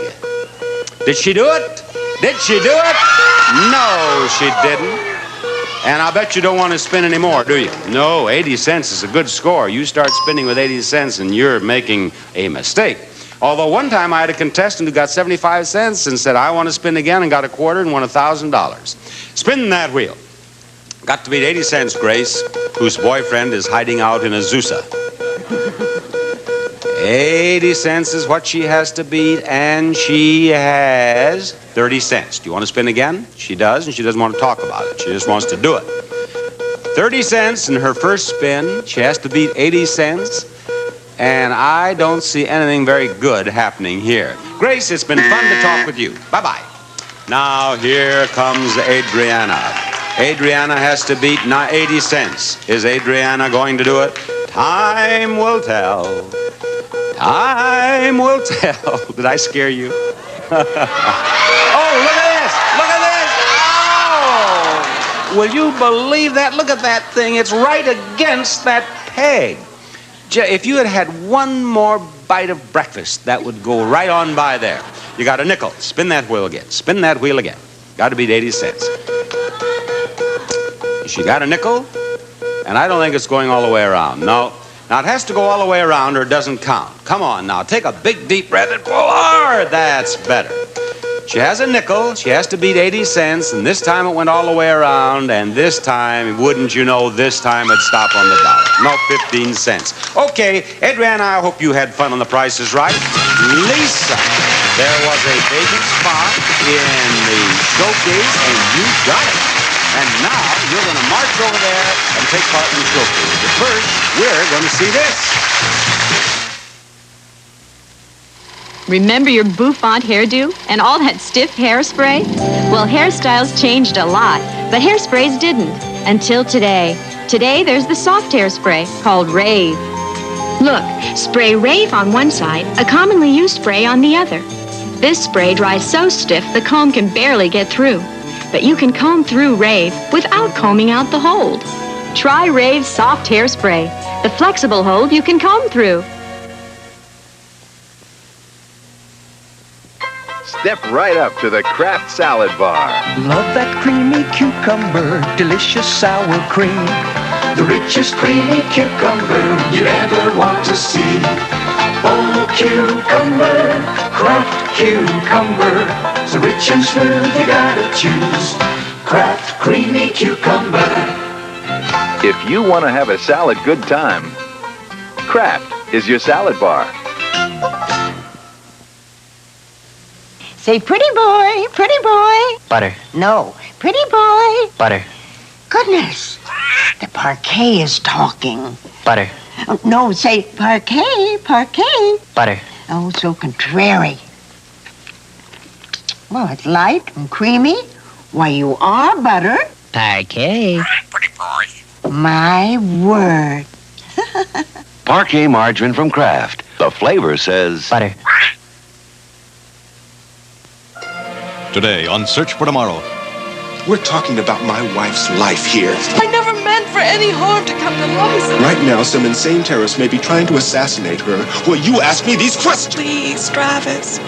Did she do it? Did she do it? No, she didn't. And I bet you don't want to spin anymore, do you? No, 80 cents is a good score. You start spinning with 80 cents and you're making a mistake. Although one time I had a contestant who got 75 cents and said, I want to spin again, and got a quarter and won $1,000. Spin that wheel. Got to beat 80 cents, Grace, whose boyfriend is hiding out in Azusa. 80 cents is what she has to beat, and she has 30 cents. Do you want to spin again? She does, and she doesn't want to talk about it. She just wants to do it. 30 cents in her first spin. She has to beat 80 cents, and I don't see anything very good happening here. Grace, it's been fun to talk with you. Bye-bye. Now, here comes Adriana. Adriana has to beat 80 cents. Is Adriana going to do it? Time will tell. Time will tell. Did I scare you? Oh, look at this! Look at this! Oh! Will you believe that? Look at that thing. It's right against that peg. If you had had one more bite of breakfast, that would go right on by there. You got a nickel. Spin that wheel again. Spin that wheel again. Got to beat 80 cents. She got a nickel, and I don't think it's going all the way around. No. Now, it has to go all the way around or it doesn't count. Come on now, take a big, deep breath and pull hard. That's better. She has a nickel. She has to beat 80 cents, and this time it went all the way around, and this time, wouldn't you know, this time it'd stop on the dollar. No, 15 cents. Okay, Adriana, I hope you had fun on The Price is Right. Lisa, there was a vacant spot in the showcase, and you got it. And now you're going to march over there and take part in the showcase. But first, we're going to see this. Remember your bouffant hairdo and all that stiff hairspray? Well, hairstyles changed a lot, but hairsprays didn't until today. Today, there's the soft hairspray called Rave. Look, spray Rave on one side, a commonly used spray on the other. This spray dries so stiff the comb can barely get through. But you can comb through Rave without combing out the hold. Try Rave's soft hairspray, the flexible hold you can comb through. Step right up to the Kraft Salad Bar. Love that creamy cucumber, delicious sour cream. The richest creamy cucumber you ever want to see. Oh, cucumber, Kraft cucumber. So rich and smooth, you gotta choose Kraft creamy cucumber. If you want to have a salad good time, Kraft is your salad bar. Say, pretty boy, pretty boy. Butter. No, pretty boy. Butter. Goodness, the parquet is talking. Butter. Oh, no, say parquet, parquet. Butter. Oh, so contrary. Well, it's light and creamy. Why, you are butter. Parquet. Pretty boy. My word. Parquet margarine from Kraft. The flavor says... Butter. Today on Search for Tomorrow. We're talking about my wife's life here. I never meant for any harm to come to Liza. Right now, some insane terrorist may be trying to assassinate her. Will you ask me these questions? Please, Travis.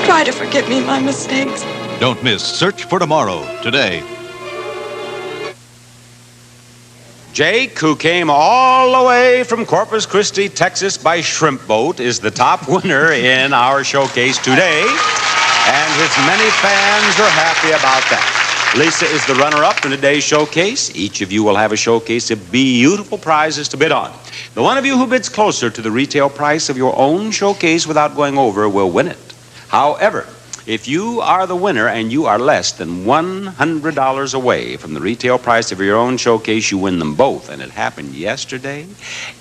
Try to forgive me my mistakes. Don't miss Search for Tomorrow today. Jake, who came all the way from Corpus Christi, Texas by shrimp boat, is the top winner in our showcase today. And his many fans are happy about that. Lisa is the runner-up in today's showcase. Each of you will have a showcase of beautiful prizes to bid on. The one of you who bids closer to the retail price of your own showcase without going over will win it. However, if you are the winner and you are less than $100 away from the retail price of your own showcase, you win them both. And it happened yesterday.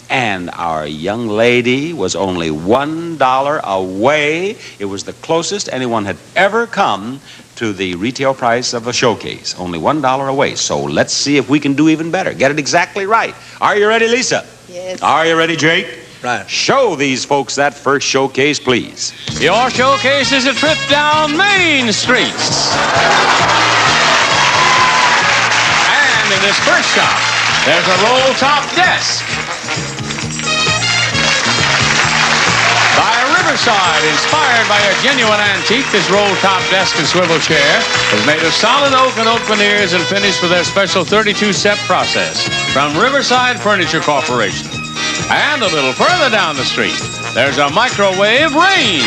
And our young lady was only $1 away. It was the closest anyone had ever come to the retail price of a showcase. Only $1 away. So let's see if we can do even better. Get it exactly right. Are you ready, Lisa? Yes. Are you ready, Jake? Right. Show these folks that first showcase, please. Your showcase is a trip down Main Street. And in this first shop, there's a roll-top desk. By Riverside, inspired by a genuine antique, this roll-top desk and swivel chair is made of solid oak and oak veneers and finished with their special 32-step process from Riverside Furniture Corporation. And a little further down the street, there's a microwave range.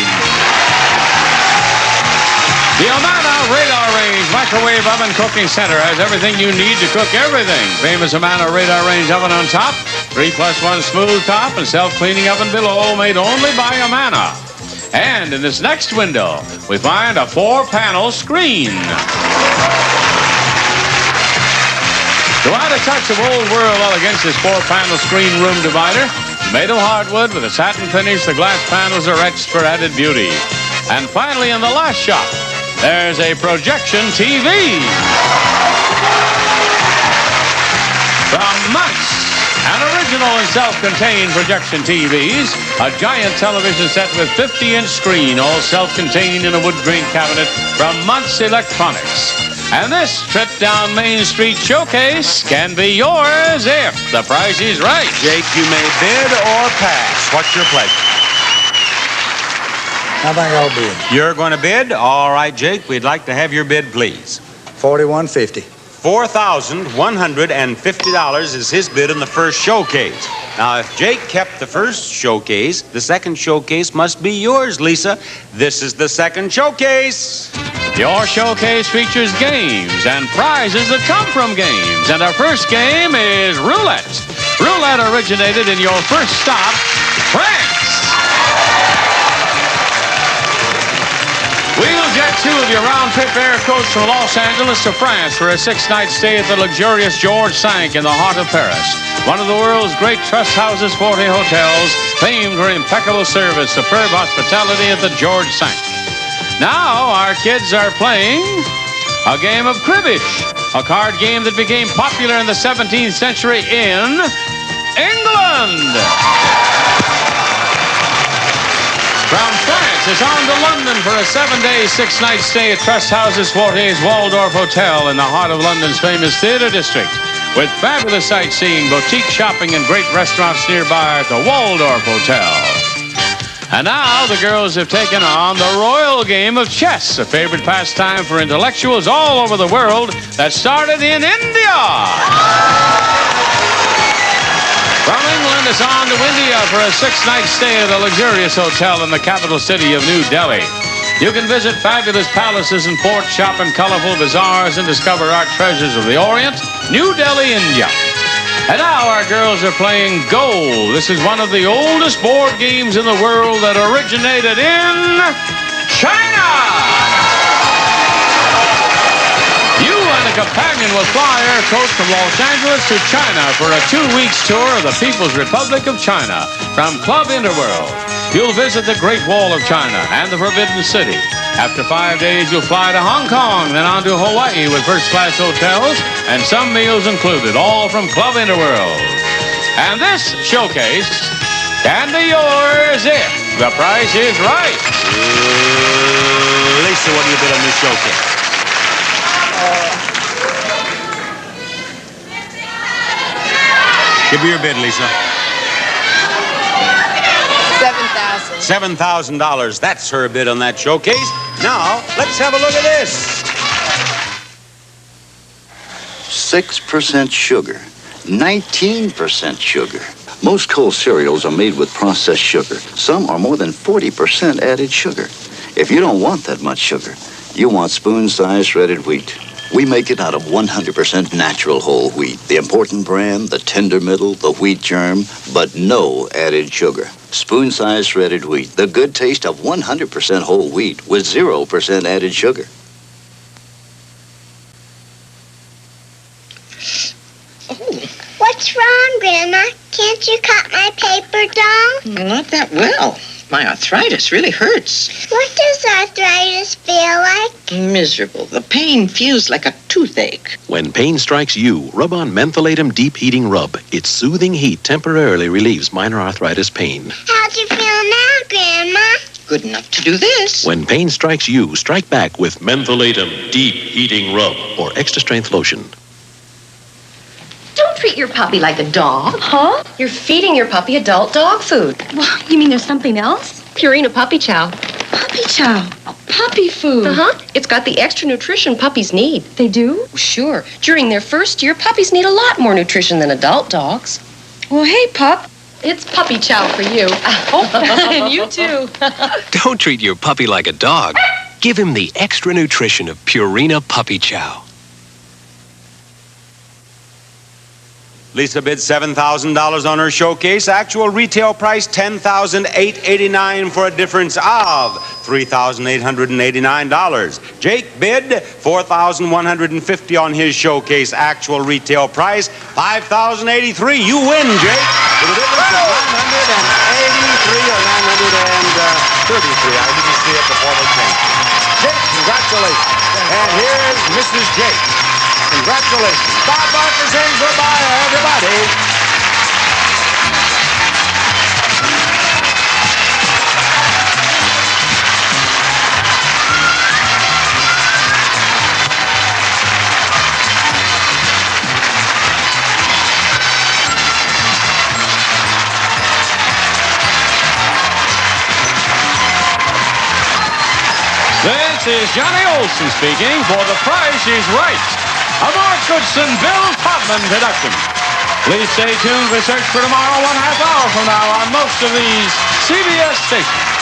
The Amana Radar Range Microwave Oven Cooking Center has everything you need to cook everything. Famous Amana Radar Range oven on top, 3+1 smooth top, and self-cleaning oven below, made only by Amana. And in this next window, we find a 4-panel screen. To add a touch of old world elegance, this 4-panel screen room divider is made of hardwood with a satin finish. The glass panels are etched for added beauty. And finally, in the last shop, there's a projection TV. From Munch, an original and self-contained projection TVs, a giant television set with 50-inch screen, all self-contained in a wood grain cabinet from Munch Electronics. And this trip down Main Street showcase can be yours if the price is right. Jake, you may bid or pass. What's your pleasure? I think I'll bid. You're going to bid? All right, Jake, we'd like to have your bid, please. $41.50. $4,150 is his bid in the first showcase. Now, if Jake kept the first showcase, the second showcase must be yours, Lisa. This is the second showcase. Your showcase features games and prizes that come from games. And our first game is roulette. Roulette originated in your first stop, France. We'll jet 2 of your round-trip air coach from Los Angeles to France for a 6-night stay at the luxurious George V in the heart of Paris. One of the world's great trust houses, 40 hotels, famed for impeccable service, superb hospitality at the George V. Now, our kids are playing a game of cribbage, a card game that became popular in the 17th century in England. From France, it's on to London for a 7-day, 6-night stay at Trust Houses 40's Waldorf Hotel in the heart of London's famous theater district, with fabulous sightseeing, boutique shopping, and great restaurants nearby at the Waldorf Hotel. And now the girls have taken on the royal game of chess, a favorite pastime for intellectuals all over the world that started in India. From England, it's on to India for a 6-night stay at a luxurious hotel in the capital city of New Delhi. You can visit fabulous palaces and forts, shop in colorful bazaars, and discover art treasures of the Orient, New Delhi, India. And now our girls are playing Go. This is one of the oldest board games in the world that originated in China. You and a companion will fly air coach from Los Angeles to China for a 2-week tour of the People's Republic of China from Club Interworld. You'll visit the Great Wall of China and the Forbidden City. After 5 days, you'll fly to Hong Kong, then on to Hawaii with first-class hotels and some meals included, all from Club Interworld. And this showcase can be yours if the price is right. Lisa, what do you bid on this showcase? Give me your bid, Lisa. $7,000. That's her bid on that showcase. Now, let's have a look at this. 6% sugar, 19% sugar. Most cold cereals are made with processed sugar. Some are more than 40% added sugar. If you don't want that much sugar, you want spoon-sized shredded wheat. We make it out of 100% natural whole wheat. The important brand, the tender middle, the wheat germ, but no added sugar. Spoon-sized shredded wheat, the good taste of 100% whole wheat with 0% added sugar. What's wrong, Grandma? Can't you cut my paper doll? Not that well. My arthritis really hurts. What does arthritis feel like? Miserable. The pain feels like a toothache. When pain strikes you, rub on Mentholatum Deep Heating Rub. Its soothing heat temporarily relieves minor arthritis pain. How'd you feel now, Grandma? Good enough to do this. When pain strikes you, strike back with Mentholatum Deep Heating Rub or extra strength lotion. Don't treat your puppy like a dog. Huh? You're feeding your puppy adult dog food. Well, you mean there's something else? Purina Puppy Chow. Puppy chow. Puppy food. Uh-huh. It's got the extra nutrition puppies need. They do? Sure. During their first year, puppies need a lot more nutrition than adult dogs. Well, hey, pup. It's puppy chow for you. Oh, and you too. Don't treat your puppy like a dog. Give him the extra nutrition of Purina Puppy Chow. Lisa bid $7,000 on her showcase. Actual retail price $10,889 for a difference of $3,889. Jake bid $4,150 on his showcase. Actual retail price $5,083. You win, Jake, with a difference of $983 or $933. I didn't see it before they changed it. Jake, congratulations. And here's Mrs. Jake. Congratulations. Bob Barker saying goodbye, everybody. This is Johnny Olson speaking for The Price is Right, a Mark Goodson, Bill Todman production. Please stay tuned for Search for Tomorrow 1/2 hour from now on most of these CBS stations.